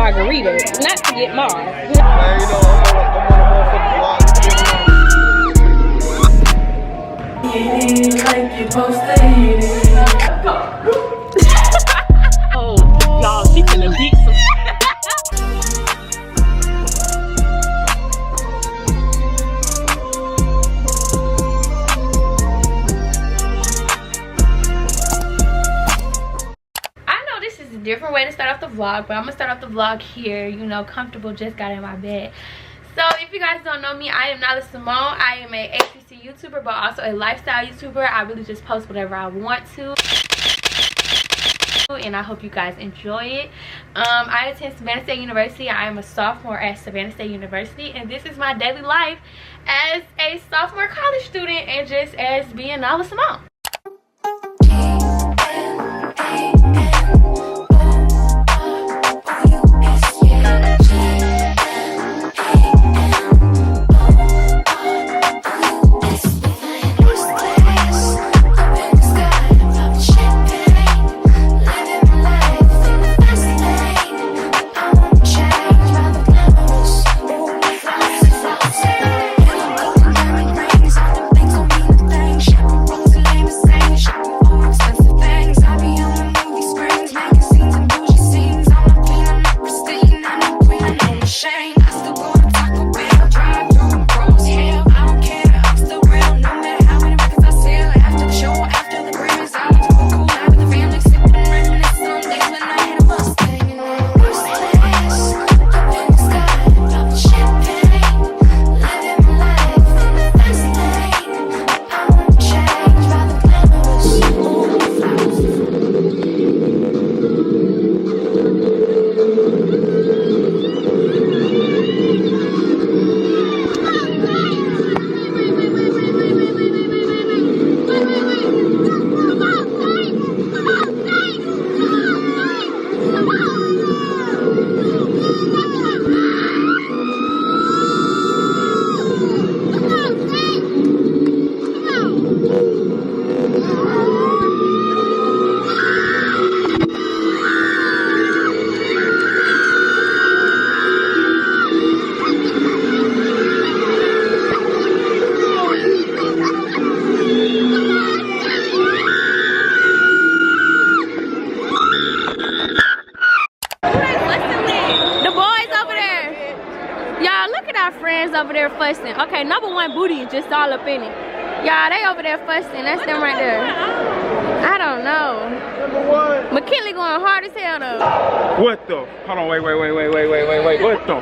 margarita, not to get Mar. Hey, you know, I'm on a motherfucking block. Like you posted. Oh, y'all, she finna beat some. Different way to start off the vlog, but I'm gonna start off the vlog here, you know, comfortable, just got in my bed. So if you guys don't know me, I am Nyla Symone. I am a HBC YouTuber, but also a lifestyle YouTuber. I really just post whatever I want to, and I hope you guys enjoy it. I attend Savannah State University. I am a sophomore at Savannah State University, and this is my daily life as a sophomore college student and just as being Nyla Symone. Over there fussing. Okay, number one booty is just all up in it. Y'all, they over there fussing. That's them right there. I don't know. Number one. McKinley going hard as hell though. What the? Hold on, wait. What the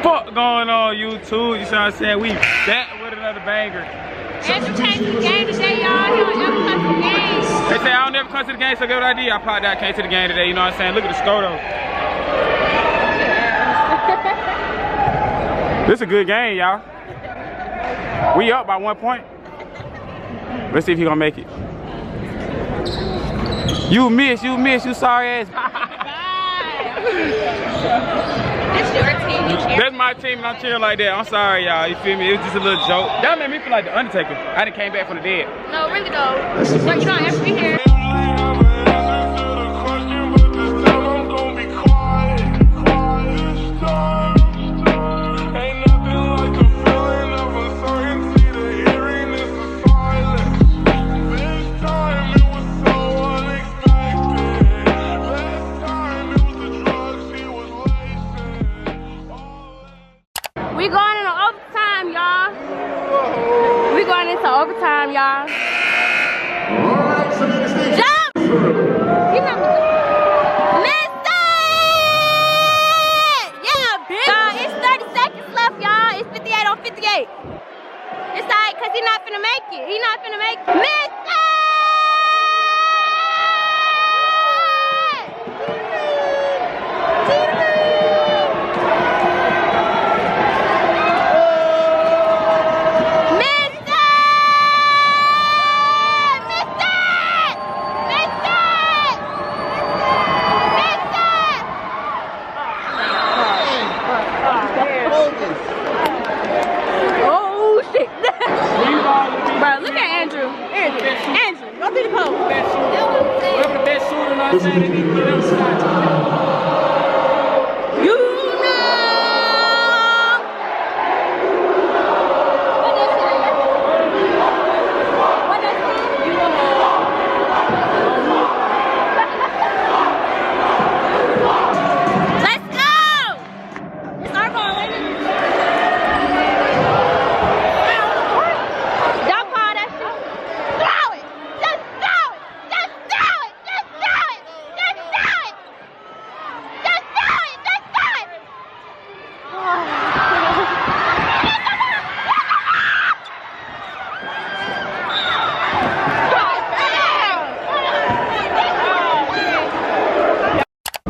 fuck going on, YouTube? You see what I'm saying? We back with another banger. Andrew came to the game today, y'all. He don't ever come to the game. They say I don't never come to the game, so get what I did. I popped out, came to the game today. You know what I'm saying? Look at the score though. This is a good game, y'all. We up by 1 point. Let's see if he gonna make it. You miss, you sorry ass. That's your team, you cheer. That's my team, and I'm cheering like that. I'm sorry, y'all. You feel me? It was just a little joke. That made me feel like the Undertaker. I done came back from the dead. No, really though. But you don't have to be here. We going into overtime, y'all. We going into overtime, y'all. Jump! You know, missed it! Yeah, bitch! It's 30 seconds left, y'all. It's 58 on 58. It's alright, cause he's not finna make it. He's not finna make it. Missed it!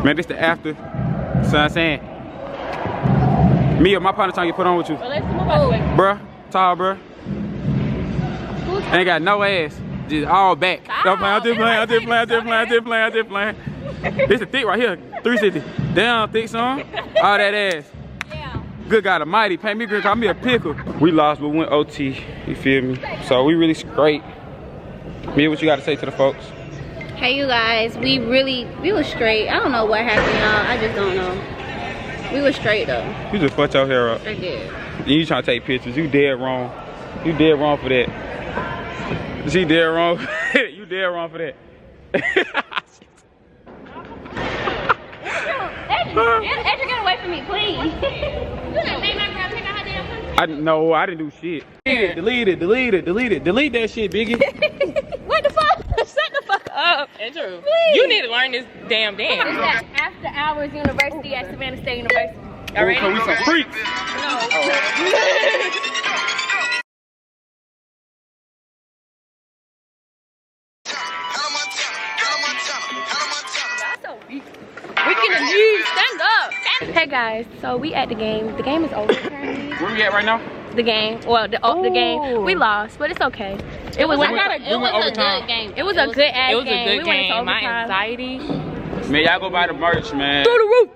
Man, this the after. So I'm saying. Me or my partner trying to get put on with you. Well, let's move out the way. Bruh, tall, bruh. Ain't got no ass. Just all back. Don't play, I'm just playing, I'm just playing, I'm just playing, I'm just playing, I'm just playing. This the thick right here. 360. Damn, thick son. All that ass. Yeah. Good God almighty. Paint me green, call me a pickle. We lost, but went OT. You feel me? So we really straight. Mia, what you got to say to the folks? Hey, you guys. We were straight. I don't know what happened, y'all. I just don't know. We were straight, though. You just fucked your hair up. I did. And you trying to take pictures. You dead wrong. You dead wrong for that. She dead wrong. You dead wrong for that. Edric, get away from me, please. I didn't do shit. Delete it. Delete that shit, Biggie. What the fuck? Shut the fuck up. Andrew, Please. you need to learn this damn dance. It's that after hours university at Savannah State University. Oh, so we some freaks. We can leave. Stand up. Hey guys, so we at the game. The game is over currently. Where we at right now? The game. Well, the game. We lost, but it's okay. It was a good game. It was a good ass game. It was a good game. My overtime. anxiety. Man, y'all go buy the merch, man. Through the roof.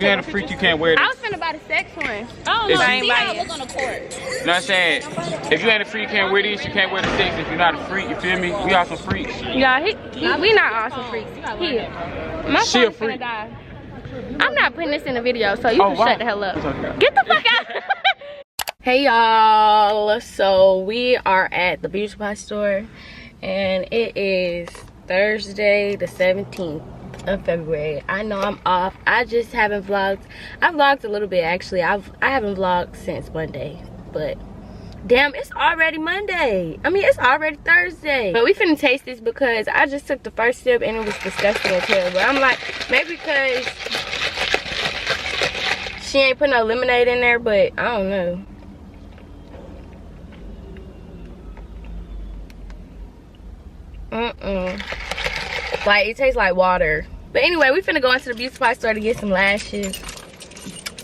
You ain't a freak, you can't wear this. I was finna buy the sex one. I don't know. If See how I look on the court. You know what I'm saying? If you ain't a freak, you can't wear this. You can't wear the sex. If you're not a freak, you feel me? We are some freaks. Yeah, we not awesome freaks. Here. My She a phone's freak. finna die. I'm not putting this in the video, so you can shut the hell up. Okay. Get the fuck out. Hey y'all, so we are at the beauty supply store and it is Thursday the 17th of February. I know I'm off. I just haven't vlogged. I vlogged a little bit actually. I haven't vlogged since Monday, but damn, it's already Monday. I mean, it's already Thursday. But we finna taste this because I just took the first sip and it was disgusting as hell. But I'm like, maybe because she ain't put no lemonade in there, but I don't know. Like, it tastes like water. But anyway, we finna go into the beauty supply store to get some lashes.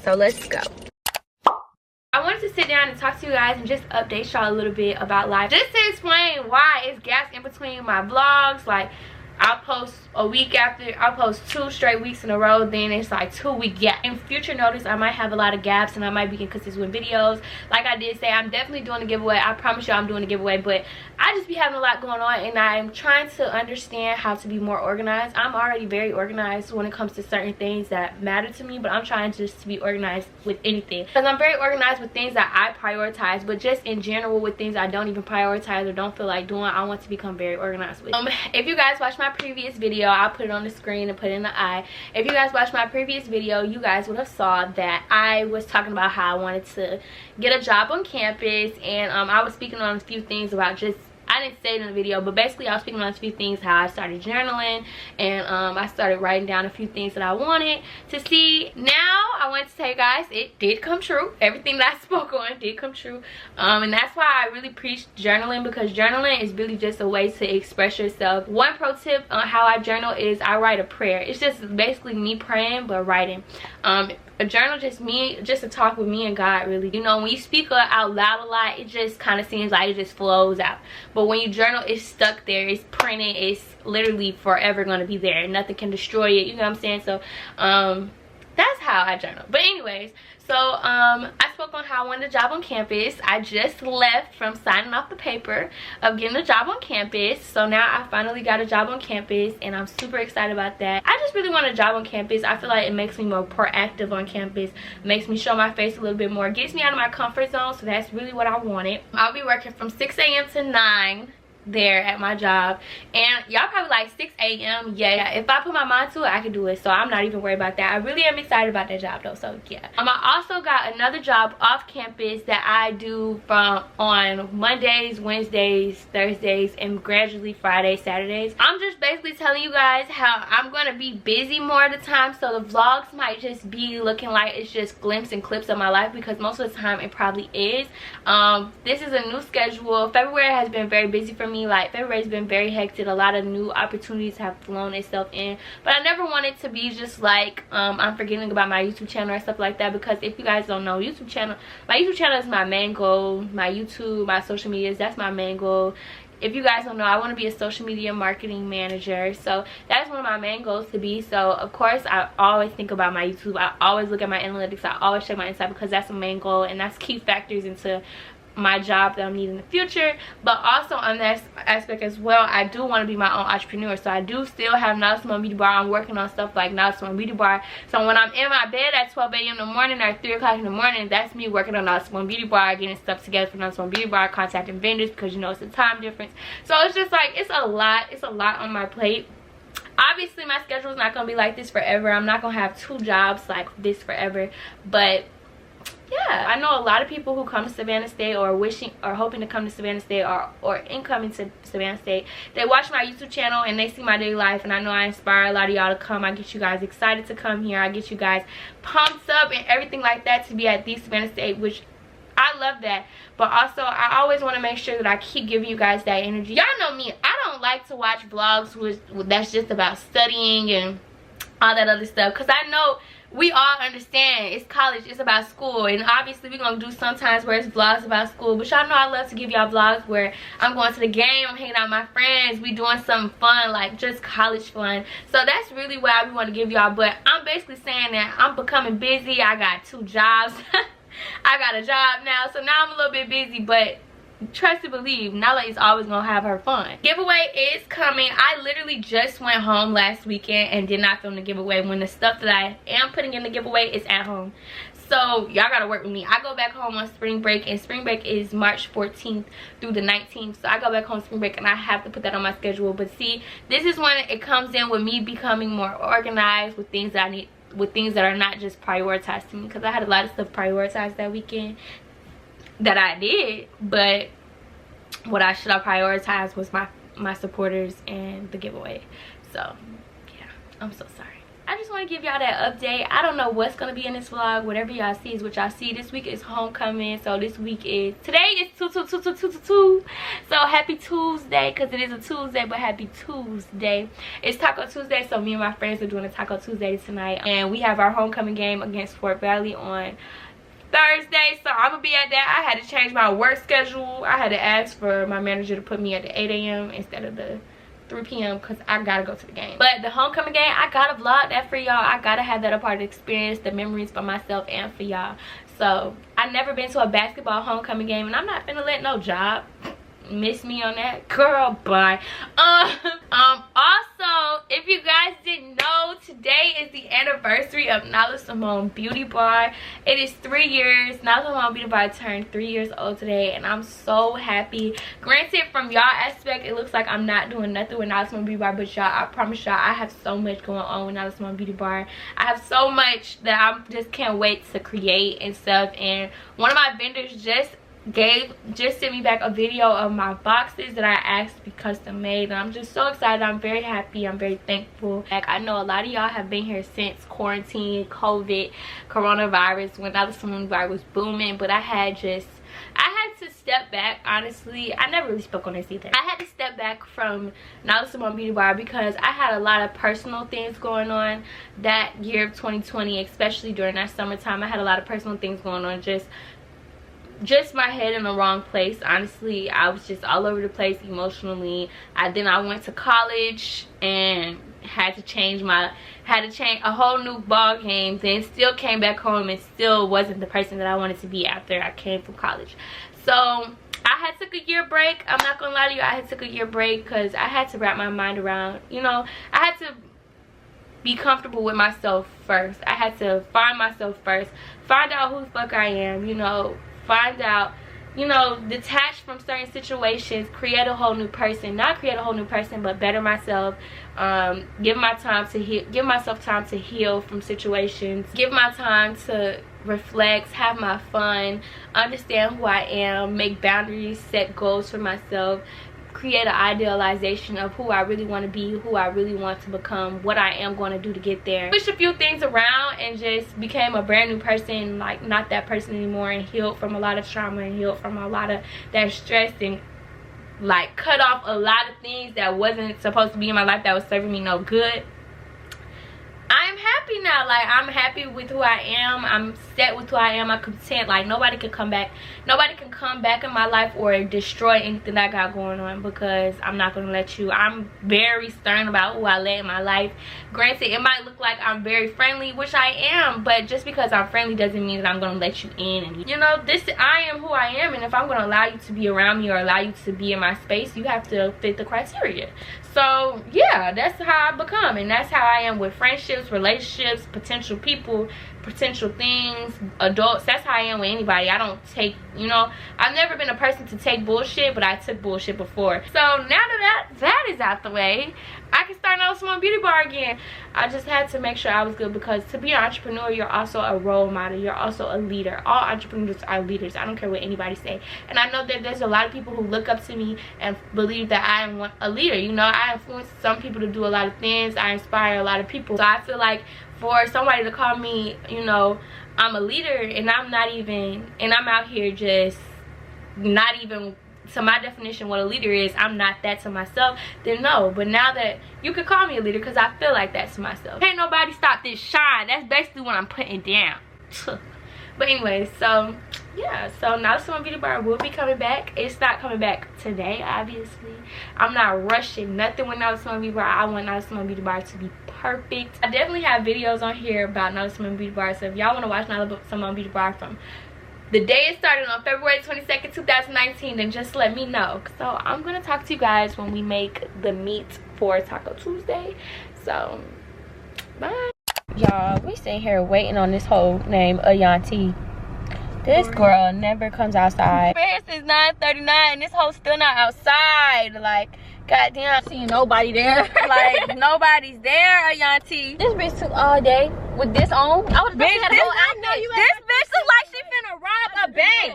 So let's go. I wanted to sit down and talk to you guys and just update y'all a little bit about life. Just to explain why it's gaps in between my vlogs. Like, I'll post a week after, I'll post 2 straight weeks in a row, then it's like 2-week gap. In future notice, I might have a lot of gaps and I might be inconsistent with videos. Like I did say, I'm definitely doing a giveaway. I promise you I'm doing a giveaway, but I just be having a lot going on and I'm trying to understand how to be more organized. I'm already very organized when it comes to certain things that matter to me, but I'm trying just to be organized with anything. Because I'm very organized with things that I prioritize, but just in general with things I don't even prioritize or don't feel like doing, I want to become very organized with. If you guys watched my previous video, I'll put it on the screen and put it in the eye. If you guys watched my previous video, you guys would have saw that I was talking about how I wanted to get a job on campus, and I was speaking on a few things about just, I didn't say it in the video, but basically I was speaking on a few things, how I started journaling, and I started writing down a few things that I wanted to see. Now I want to tell you guys, it did come true. Everything that I spoke on did come true, and that's why I really preach journaling, because journaling is really just a way to express yourself. One pro tip on how I journal is I write a prayer. It's just basically me praying but writing. A journal, just a talk with me and God, really. You know, when you speak out loud a lot, it just kind of seems like it just flows out. But when you journal, it's stuck there, it's printed, it's literally forever going to be there. Nothing can destroy it, you know what I'm saying? So that's how I journal. But anyways, so I spoke on how I wanted a job on campus. I just left from signing off the paper of getting a job on campus. So now I finally got a job on campus and I'm super excited about that. I just really want a job on campus. I feel like it makes me more proactive on campus, makes me show my face a little bit more, gets me out of my comfort zone. So that's really what I wanted. I'll be working from 6 a.m. to 9 there at my job, and y'all probably like 6 a.m. yeah, if I put my mind to it, I can do it. So I'm not even worried about that. I really am excited about that job though. So yeah, I also got another job off campus that I do from on Mondays, Wednesdays, Thursdays, and gradually Fridays, Saturdays. I'm just basically telling you guys how I'm gonna be busy more of the time, so the vlogs might just be looking like it's just glimpses and clips of my life, because most of the time it probably is. This is a new schedule. February has been very busy for me. me? Like, February's been very hectic. A lot of new opportunities have flown itself in, but I never wanted to be just like I'm forgetting about my YouTube channel or stuff like that, because if you guys don't know, my YouTube channel is my main goal. My YouTube, my social medias, that's my main goal. If you guys don't know, I want to be a social media marketing manager, so that's one of my main goals to be. So of course I always think about my YouTube. I always look at my analytics. I always check my insight, because that's the main goal, and that's key factors into my job that I'm needing in the future. But also on that aspect as well, I do want to be my own entrepreneur. So I do still have Nyla Symone Beauty Bar. I'm working on stuff like Nyla Symone Beauty Bar. So when I'm in my bed at 12 a.m. in the morning or 3 o'clock in the morning, that's me working on Nyla Symone Beauty Bar, getting stuff together for Nyla Symone Beauty Bar, contacting vendors, because you know it's a time difference. So it's just like, it's a lot on my plate. Obviously my schedule is not going to be like this forever. I'm not going to have 2 jobs like this forever, but yeah, I know a lot of people who come to Savannah State or hoping to come to Savannah State or incoming to Savannah State. They watch my YouTube channel and they see my daily life, and I know I inspire a lot of y'all to come. I get you guys excited to come here. I get you guys pumped up and everything like that to be at the Savannah State, which I love that. But also I always want to make sure that I keep giving you guys that energy. Y'all know me, I don't like to watch vlogs that's just about studying and all that other stuff, because I know we all understand it's college, it's about school, and obviously we're gonna do sometimes where it's vlogs about school, but y'all know I love to give y'all vlogs where I'm going to the game, I'm hanging out with my friends, we doing something fun, like just college fun. So that's really what I want to give y'all. But I'm basically saying that I'm becoming busy. I got 2 jobs. I got a job now, so now I'm a little bit busy, but trust and believe, Nyla is always gonna have her fun. Giveaway is coming. I literally just went home last weekend and did not film the giveaway, when the stuff that I am putting in the giveaway is at home. So y'all gotta work with me. I go back home on spring break, and spring break is March 14th through the 19th. So I go back home spring break, and I have to put that on my schedule. But see, this is when it comes in with me becoming more organized with things that I need, with things that are not just prioritized to me, because I had a lot of stuff prioritized that weekend that I did, but what I should have prioritized was my supporters and the giveaway. So yeah, I'm so sorry. I just want to give y'all that update. I don't know what's gonna be in this vlog. Whatever y'all see is what y'all see. This week is homecoming, so this week is, today is 2/2/2/2/2. So happy Tuesday, because it is a Tuesday, but happy Tuesday. It's Taco Tuesday, so me and my friends are doing a Taco Tuesday tonight, and we have our homecoming game against Fort Valley on Thursday, so I'm gonna be at that. I had to change my work schedule. I had to ask for my manager to put me at the 8 a.m. instead of the 3 p.m. because I gotta go to the game. But the homecoming game, I gotta vlog that for y'all. I gotta have that a part of the experience, the memories for myself and for y'all. So I've never been to a basketball homecoming game, and I'm not finna let no job miss me on that, girl. Bye. Also, if you guys didn't know, today is the anniversary of Nyla Symone Beauty Bar. It is 3 years. Nyla Symone Beauty Bar turned 3 years old today, and I'm so happy. Granted, from y'all aspect, it looks like I'm not doing nothing with Nyla Symone Beauty Bar, but y'all, I promise y'all, I have so much going on with Nyla Symone Beauty Bar. I have so much that I just can't wait to create and stuff. And one of my vendors just sent me back a video of my boxes that I asked to be custom made, and I'm just so excited. I'm very happy. I'm very thankful. Like, I know a lot of y'all have been here since quarantine, COVID, coronavirus, when Nyla Symone Bar was booming, but I had to step back. Honestly, I never really spoke on this either. I had to step back from Nyla Symone Beauty Bar because I had a lot of personal things going on that year of 2020, especially during that summertime. I had a lot of personal things going on, just my head in the wrong place. Honestly, I was just all over the place emotionally. Then I went to college and had to change a whole new ball game, then still came back home and still wasn't the person that I wanted to be after I came from college. So I had took a year break. I'm not gonna lie to you, I had took a year break because I had to wrap my mind around, you know, I had to be comfortable with myself first. I had to find myself first, find out who the fuck I am, you know, find out, you know, detach from certain situations, create a whole new person. Not create a whole new person, but better myself. Give myself time to heal from situations, give my time to reflect, have my fun, understand who I am, make boundaries, set goals for myself, create an idealization of who I really want to be, who I really want to become, what I am going to do to get there. Push a few things around and just became a brand new person, like not that person anymore, and healed from a lot of trauma and healed from a lot of that stress and like cut off a lot of things that wasn't supposed to be in my life that was serving me no good. I'm happy now. Like, I'm happy with who I am. I'm set with who I am. I'm content. Like, nobody can come back in my life or destroy anything that I got going on, because I'm not gonna let you. I'm very stern about who I let in my life. Granted, it might look like I'm very friendly, which I am, but just because I'm friendly doesn't mean that I'm gonna let you in. And you know, I am who I am, and if I'm gonna allow you to be around me or allow you to be in my space, you have to fit the criteria. So yeah, that's how I become, and that's how I am with friendships, relationships, potential people, potential things, adults. That's how I am with anybody. I don't take, you know, I've never been a person to take bullshit, but I took bullshit before. So now that is out the way, I can start Nyla Symone Beauty Bar again. I just had to make sure I was good, because to be an entrepreneur, you're also a role model. You're also a leader. All entrepreneurs are leaders. I don't care what anybody say. And I know that there's a lot of people who look up to me and believe that I am a leader. You know, I influence some people to do a lot of things. I inspire a lot of people. So I feel like for somebody to call me, you know, I'm a leader, and I'm not even, and I'm out here just not even to my definition what a leader is, I'm not that to myself, then no. But now that you can call me a leader, because I feel like that to myself. Can't nobody stop this shine. That's basically what I'm putting down. But anyway, so yeah, so Nyla Symone Beauty Bar will be coming back. It's not coming back today, obviously. I'm not rushing nothing with Nyla Symone Beauty Bar. I want Nyla Symone Beauty Bar to be perfect. I definitely have videos on here about Nyla Symone Beauty Bar, so if y'all want to watch Nyla Symone Beauty Bar from the day it started on February 22nd, 2019, then just let me know. So I'm gonna talk to you guys when we make the meat for Taco Tuesday. So bye. Y'all, we sitting here waiting on this hoe named Ayanti. This girl never comes outside. It's 9:39 and this hoe still not outside. Like, goddamn, seeing nobody there. Like, nobody's there, Ayanti. This bitch took all day with this on. I would have had a whole outfit. This bitch look like she finna rob a bank.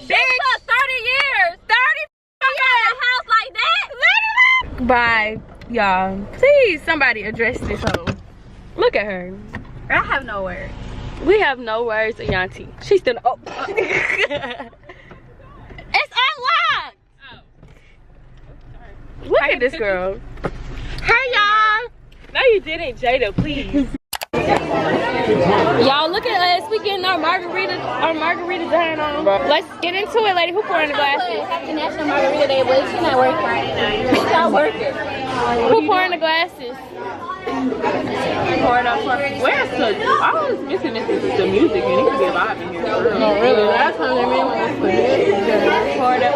Bitch, 30 years. 30 years. A house like that. Bye, y'all. Please, somebody address this hoe. Look at her. I have no words. We have no words, Ayanti. She's still. Oh. It's unlocked. Oh. Look at this girl. Hey, y'all. No, you didn't, Jada. Please. Y'all, look at us. We getting our margarita turn on. Let's get into it, lady. Who pouring the glasses? Happy National Margarita Day, but she's not working. She's not working. Who pouring the glasses? Pour it up for where's the all is missing is the music, and it can be a vibe in here. No, really. Last time they made one was for this. Pour it up.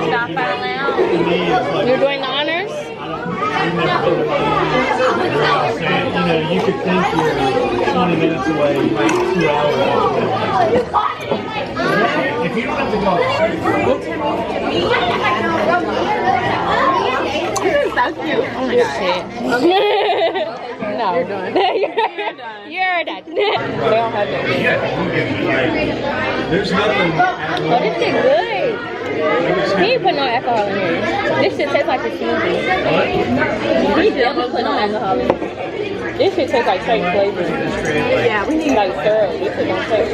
Stop by the lounge. You're doing the honors? You could think you're 20 minutes away, like 2 hours. If you don't have to go. So cute. Oh my god. No. You're done. You're done. They don't have that. There's nothing. Oh, this shit good. He ain't put no alcohol in here. This shit tastes like a smoothie. He definitely put no alcohol in here. This shit tastes like straight flavor. Yeah, we need like syrup. This shit don't taste.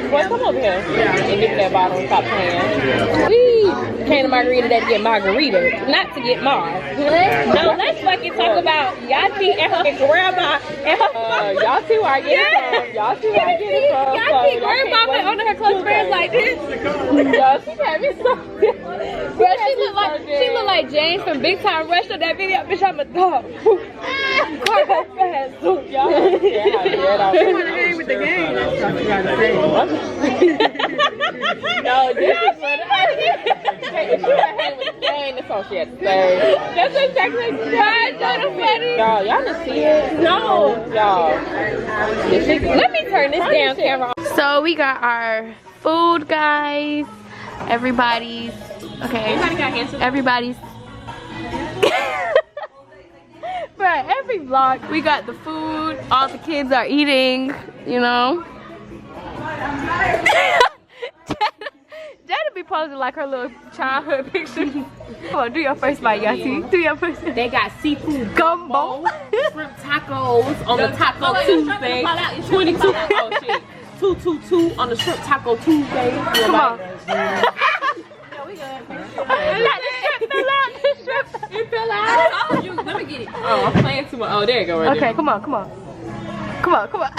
Boy, come over here and get that bottle and stop playing. We came to Margarita to get margarita, not to get Mars. No, let's fucking talk about Yati and her grandma and her y'all see where I get it from. Y'all see where I get it from. Yati grandma went under her close friends like this. Y'all, she had me so bro, she look like James from Big Time Rush on that video. Bitch, I'm a dog. Car go fast. Y'all she wanna hang with the gang. That's what you gotta say. No, this is what if you were hanging with the gang, that's all she had to say. That's exactly right. So funny. Y'all didn't see it? No. Y'all. Let me turn this damn camera on. So we got our food, guys. Everybody's Right, every vlog we got the food, all the kids are eating, you know. Jada be posing like her little childhood pictures. Come on, do your first bite, Yati. Do your first. They got seafood gumbo, shrimp tacos on the Taco Tuesday. 22. Oh shit. 222 on the shrimp Taco Tuesday. Come on. I told you. Let me get it. Oh, I'm playing too much. Oh, there you go. Right there. Okay, come on. Come on. Come on. Come on.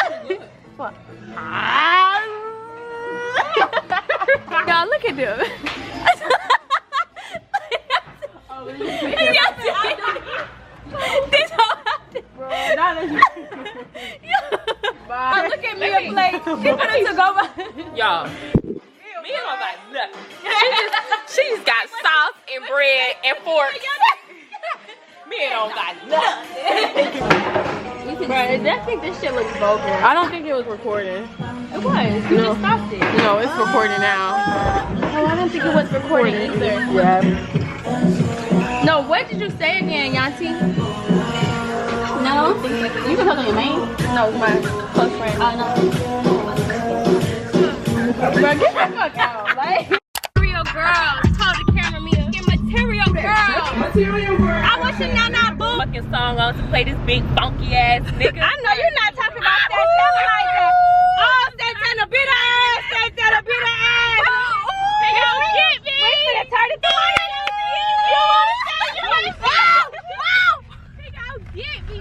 Y'all, look at them. This whole bro, look at Mia plate. She put it to go by. Y'all. Mia don't got nothing. She's got sauce and bread and forks. Mia don't got nothing. Bro, I think this shit looks vulgar. I don't think it was recording. It was. You just stopped it. No, it's recording now. Oh, I don't think it was recording either. Yeah. No, what did you say again, Yanti? No? You can talk on your main? No, my close friend. Oh, no. Bro, get the fuck out. Like, material girl. Told the camera, Mia. Get material girl. Material girl. I want you now, boo. Fucking song on to play this big funky ass nigga. I know you're not talking about that. Tell me like that. Oh, Santana, beat her ass. Santana, beat her ass. Hey, yo, get me. Wait for the turn it down. You want to say you want to get me.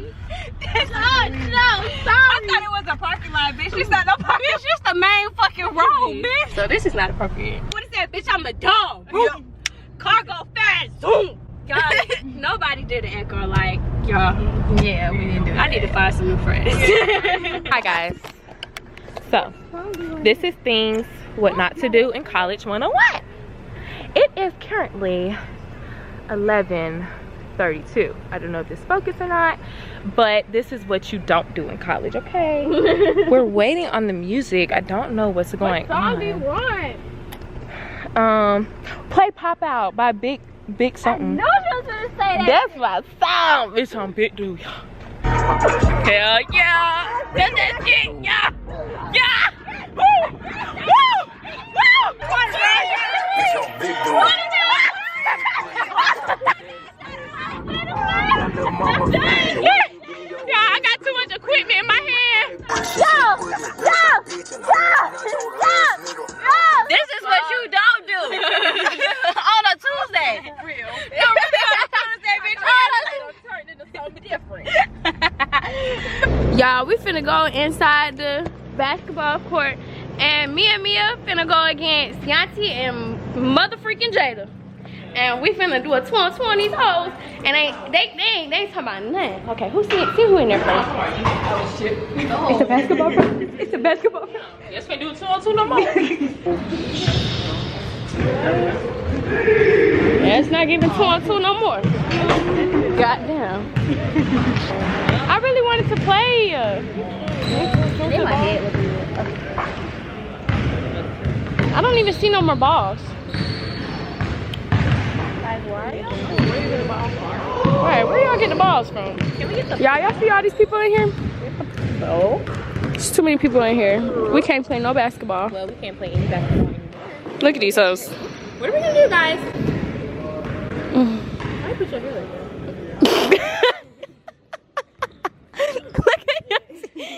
No, sorry. I thought it was a parking lot, bitch. It's not no parking. Bitch, it's the main fucking road, bitch. So this is not appropriate. What is that, bitch? I'm a dog. Yeah. Car go fast. Zoom. Y'all, nobody did an echo like y'all. Yeah, we didn't do it. I need to find some new friends. Hi guys. So, this is things what not to do in college 101. It is currently 11:32. I don't know if this focus or not, but this is what you don't do in college, okay? We're waiting on the music. I don't know what's going on. What song do you want? Play Pop Out by Big something. No, you was gonna say that. That's my song. It's on Big Dude. Hell yeah. That's that shit. Yeah. Yeah. Woo. Woo. Woo. What is Yeah, I got too much equipment in my hand. This is what you don't do on a Tuesday. Real. On a Tuesday, bitch. Turn into something different. Y'all, we finna go inside the basketball court, and me and Mia finna go against Yanti and motherfreaking Jada. And we finna do a 2-on-2 on these hoes, and they ain't talking about nothing. Okay, see who in there first? Oh shit. It's a basketball practice. It's a basketball practice. Yes, we do 2-on-2 no more. Yeah, it's not giving 2-on-2 no more. Goddamn. I really wanted to play. In my head. I don't even see no more balls. Alright, where y'all getting the balls from? Y'all see all these people in here? No. There's too many people in here. We can't play no basketball. Well, we can't play any basketball anymore. Look at these hoes. What are we gonna do, guys? Why put your hair like Look at you.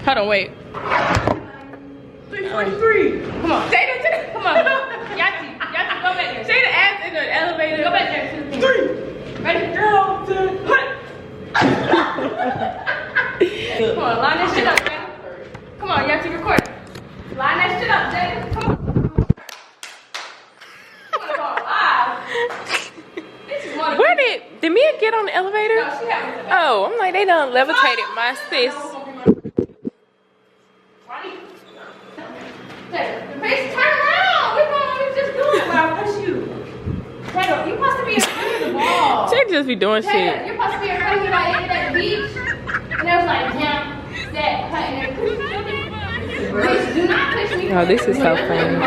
Hold on, wait. 343. Come on. Say that. Come on. Yati, go back there. Say the ass in the elevator. Go back there. 3. Ready? Girl, 2, put. Come on, line that shit up, Jada. Come on, Yati, record. Line that shit up, Jada. Come on. Where did Mia get on the elevator? No, she haven't. Oh, I'm like, they done levitated my sis. Bitch, turn around. We're just doing it. I'll push you. Taylor, you're supposed to be in front of the ball. She just be doing Taylor, shit. you're supposed to be in front of me like at the beach. And it was like, jump, step, cut, and bitch, do not push me. Oh, this is so funny. Oh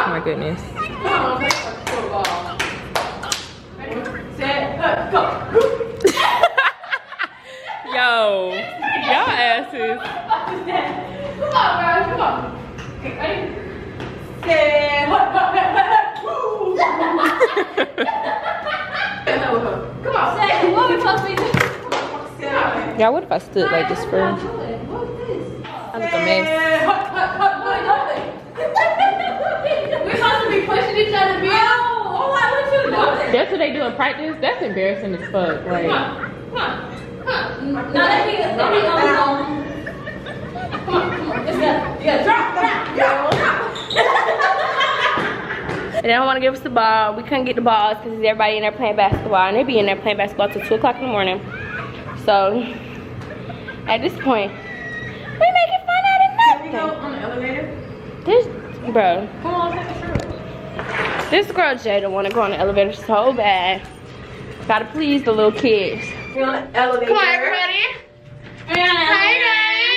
my goodness. Come on, let's throw the ball. Ready, set, cut, go. Yo, y'all asses. Come on, girl, come on. Okay, ready? Set, cut. Come on, say what we supposed to be doing? Y'all, what if I stood like this for? I look a mess. We're supposed to be pushing each other, Bill. Oh, what you That's what they do in practice. That's embarrassing as fuck. Like, Come on. Now let me go. Come on. Yeah, drop. And then I want to give us the ball. We couldn't get the balls because everybody in there playing basketball, and they be in there playing basketball till 2 o'clock in the morning. So at this point, we making fun out of nothing. Can we go on the elevator? Bro. Come on, take a trip. This girl Jada want to go on the elevator so bad. Gotta please the little kids. We're on the elevator. Come on, everybody. Hi, guys.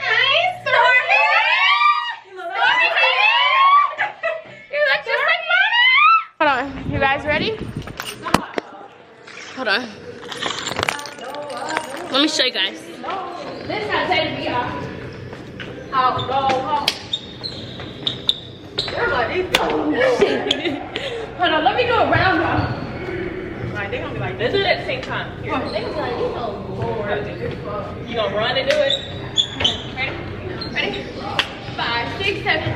Hi, Stormy. You look just like Mama. Hold on. You guys ready? Hold on. Let me show you guys. This is how Jada be off. I'll go home. Hold on, let me go around now. Alright, they're gonna be like, let's do it at the same time. Here. They're gonna be like, you so bored. You gonna run and do it? Ready? 5, 6, 7.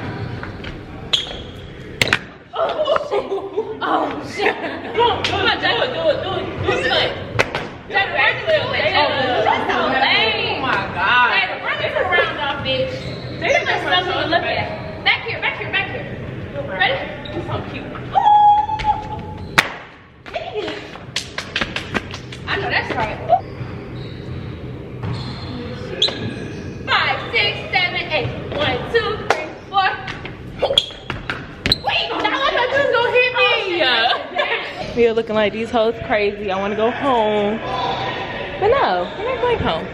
Oh shit. Come on, Jack. Do it. Jack, run it. That's so lame. Oh my god. Hey, run this around, off, bitch. This is something to look at. Back here. Ready? You're so cute. I know that's right. 5, 6, 7, 8. 1, 2, 3, 4. Wait, I thought you was gonna hit me. We are looking like these hoes crazy. I want to go home. But no, we're not going home.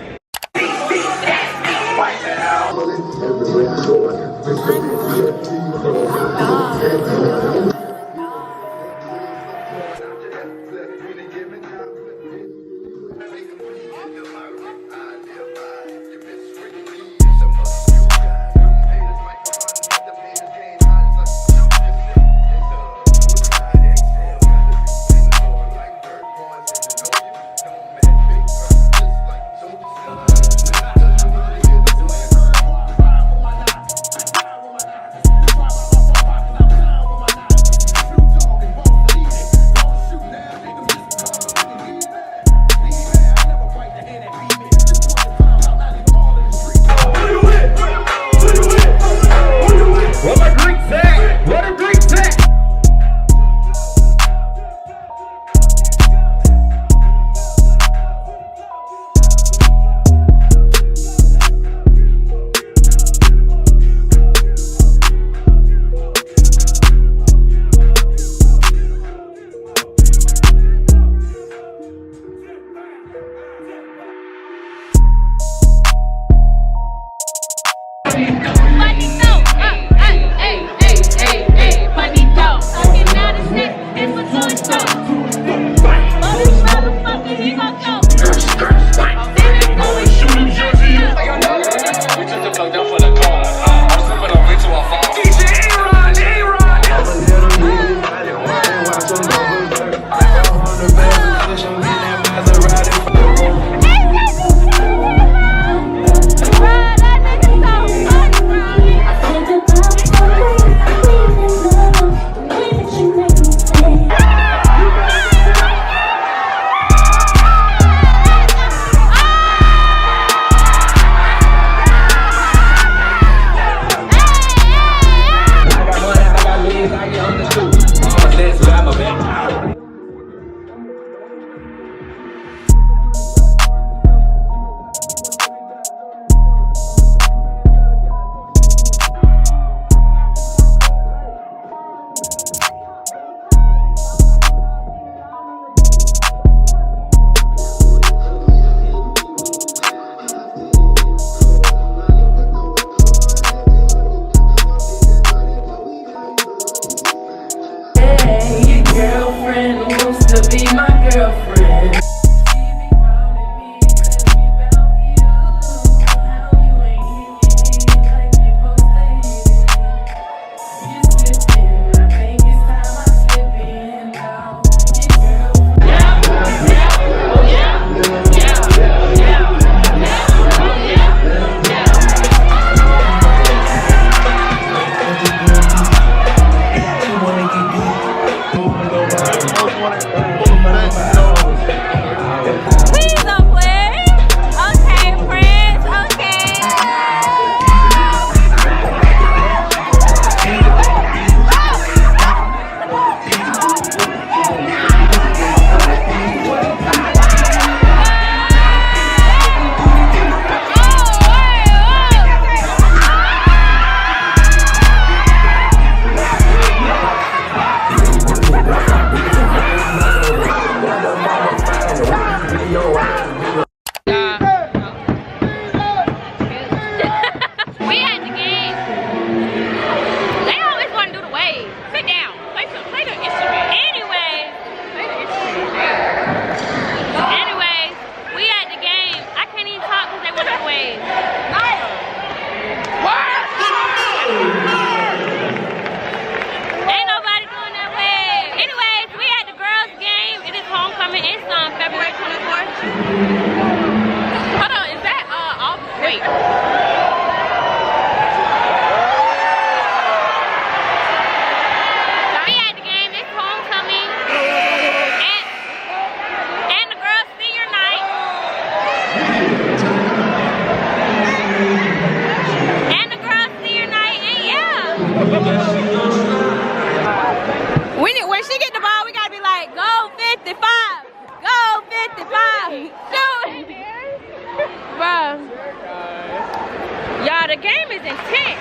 Y'all, the game is intense.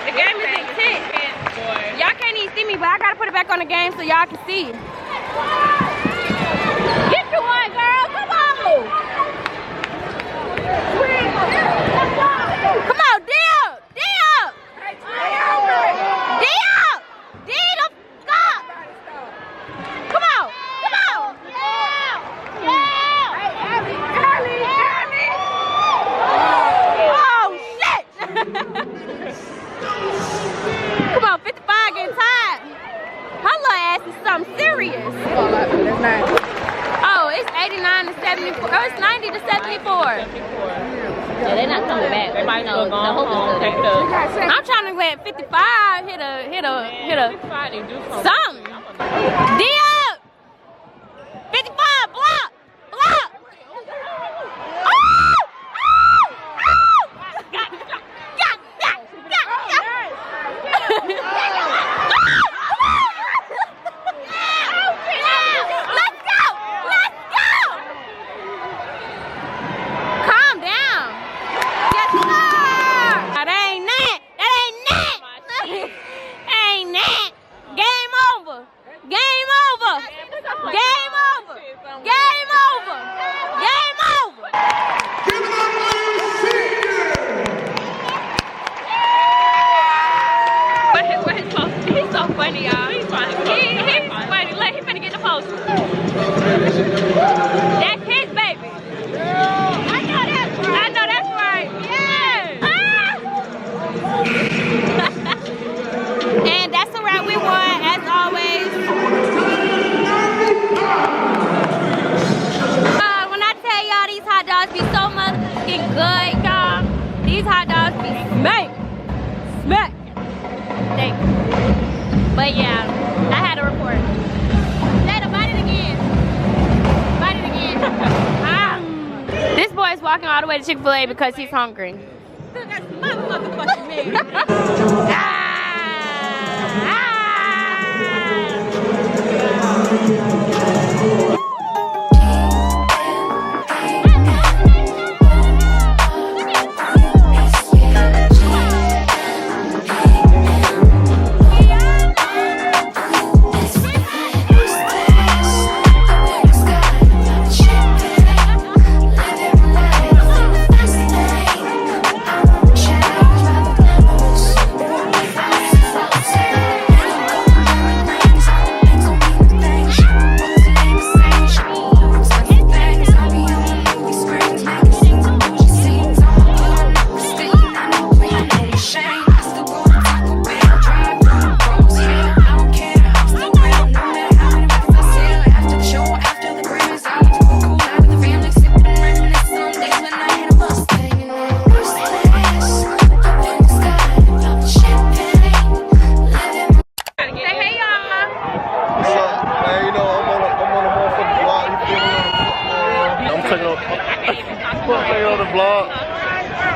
The game is intense. Y'all can't even see me, but I gotta put it back on the game so y'all can see. Get you one, girl. Come on. Come on, deal. Deal. Deal. Deal. Stop. Come on. Come on. Yeah. Oh, shit. Come on, 55 getting tired. Her little ass is something serious. Oh, it's 89 to 74. Oh, it's 90 to 74. Yeah, they're not coming back. They might know. I'm trying to let 55 hit a something. D up. 55 block. Block. Oh! That's his baby. I know that's right. I know that's right. Yeah. And that's a wrap. We won as always. When I tell y'all these hot dogs be so motherfucking good, y'all. These hot dogs be smack. Smack. Thank you. But yeah, I had to report. This boy is walking all the way to Chick-fil-A because he's hungry. That's motherfucking me.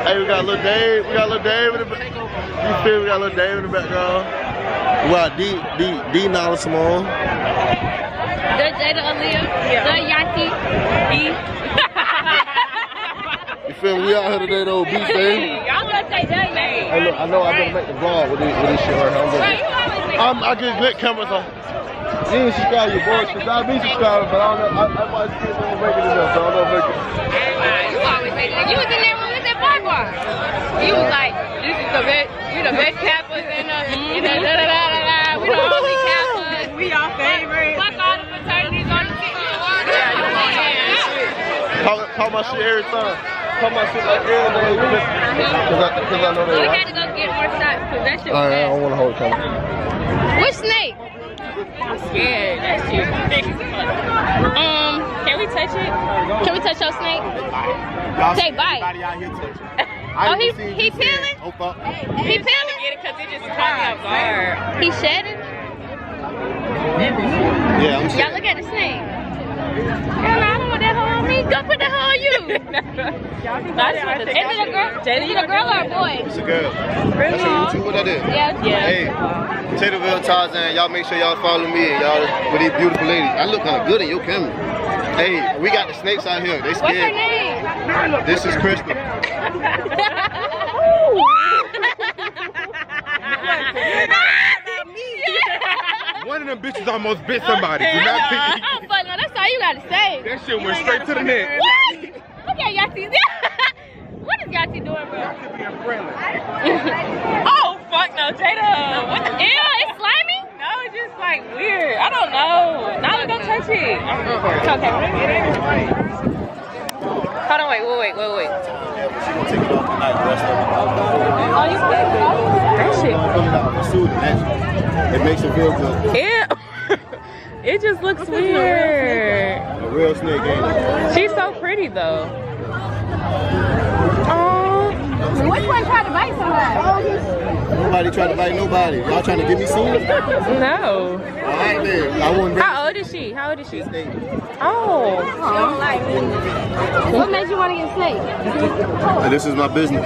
Hey, we got little Dave. We got little Dave in the back. You feel? We got little Dave in the background. We got D Nyla Symone. The Jada Aaliyah. Yeah. The Yaki. You feel me? We out here today though, beach day. Y'all gonna say that name. Hey, look, I know I better make the vlog with this shit right now. I get good cameras on. You ain't subscribe to your boy. Cause I be subscribing, but I don't know. I might see if I'm making it up, so I don't know if I You always say that. You was in there when we was at Bar. You was like, this is the best, we the best cappers in the we the only cappers. We our favorite. Fuck all the fraternities on the city. Call my shit every time. Call my shit like every day. Cause I know they. We had to go get more shots cause that shit was Alright, I don't want to hold the camera. Which snake? I'm scared. That shit thick as fuck. Can we touch it? Can we touch your snake? Say bite. Oh, he peeling? He peeling? Get it because it just caught me off guard. He shedding? Yeah, I'm y'all look at the snake. Girl, I don't want that hoe on me. Go put that hoe on you. Is it a girl? Is it a girl or a boy? It's a girl. Really? That's what that is? Yeah. Hey, Taterville Tarzan, y'all make sure y'all follow me and y'all with these beautiful ladies. I look kind of good in your camera. Hey, we got the snakes out here. They scared. What's her name? This is Crystal. them bitches almost bit somebody. Do not think I don't fuck no, that's all you gotta say. that shit went straight to the neck. What? Look at Yachty. What is Yachty doing, bro? Y'all being friendly. Oh, fuck no, Jada. What the? Ew, it's slimy? No, it's just like weird. I don't know. Nyla, don't touch it. It's okay. Hold on, wait. She gonna take it off tonight. The rest of it. Oh, you That shit. The soothing. It makes it feel good. Ew. It just looks weird. A real snake ain't. She's so pretty though. Which one tried to bite somebody? Nobody tried to bite nobody. Y'all trying to get me soon? No. Alright then. I wouldn't bring How old is she? How old is she? this thing. Oh. She don't like me. What made you want to get snake? This is my business.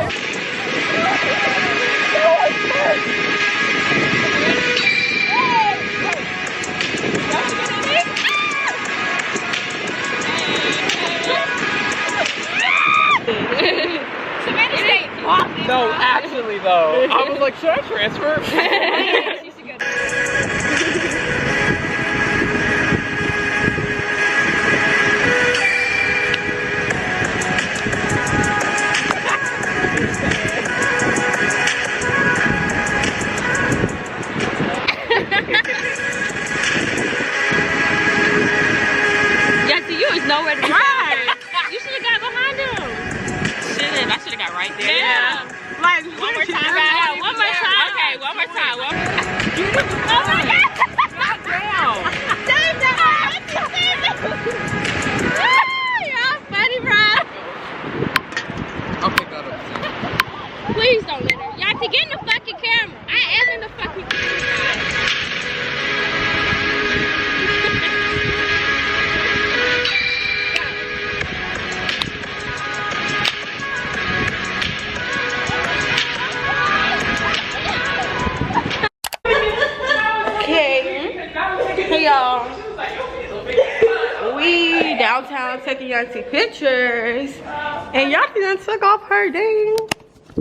No, actually though. I was like, should I transfer? Yachty, you is nowhere to ride. You should have got behind him. I should have got right there. Yeah. Like, one more time, guys. One more time. Okay, one more time. Oh my God. Down. Save that. Y'all funny, bro. I'll pick that up. Please don't let her. Yachty, get in the fucking camera. I am in the fucking camera. Hey y'all, we downtown taking Yachty pictures, and Yachty done took off her dang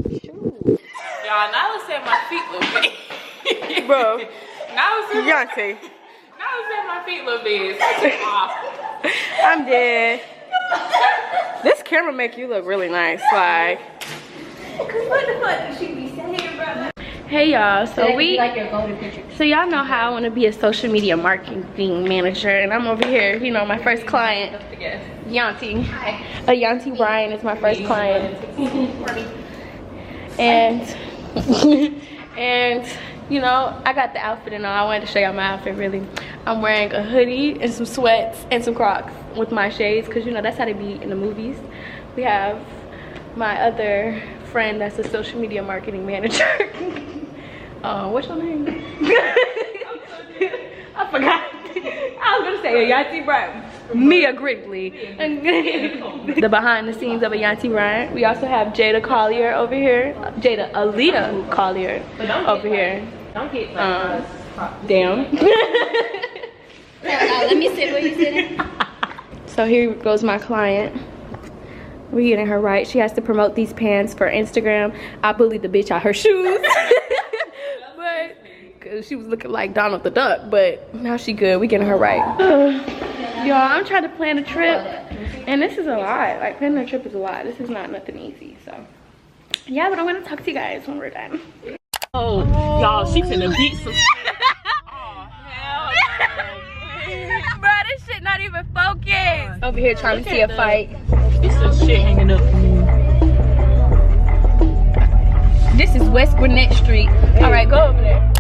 shoes. Y'all, Nyla said my feet look big. Bro, Nyla said my feet look big. It's awful. I'm dead. This camera make you look really nice, like. What the fuck did she be saying, brother? Hey y'all, so y'all know how I want to be a social media marketing manager, and I'm over here, you know, my first client, Yachty. Yachty Bryan is my first client, and you know, I got the outfit and all. I wanted to show y'all my outfit. Really, I'm wearing a hoodie and some sweats and some Crocs with my shades, because you know that's how they be in the movies. We have my other friend that's a social media marketing manager. What's your name? I forgot. I was gonna say Yachty Bryan. Mia Gridley. The behind the scenes of a Yachty Bryan. We also have Jada Collier over here. Jada Aaliyah Collier over here. Don't get Damn. Let me sit where you sitting. So here goes my client. We're getting her right. She has to promote these pants for Instagram. I bullied the bitch out her shoes. But cause she was looking like Donald the Duck, but now she good. We getting her right. Y'all, I'm trying to plan a trip, and this is a lot. Like, planning a trip is a lot. This is not nothing easy. So yeah, but I'm gonna talk to you guys when we're done. Oh, y'all, she finna beat some shit. Oh, hell no. Bro, this shit not even focused. Over here trying to see a fight. It's some shit hanging up for me. This is West Gwinnett Street. All right, go over there.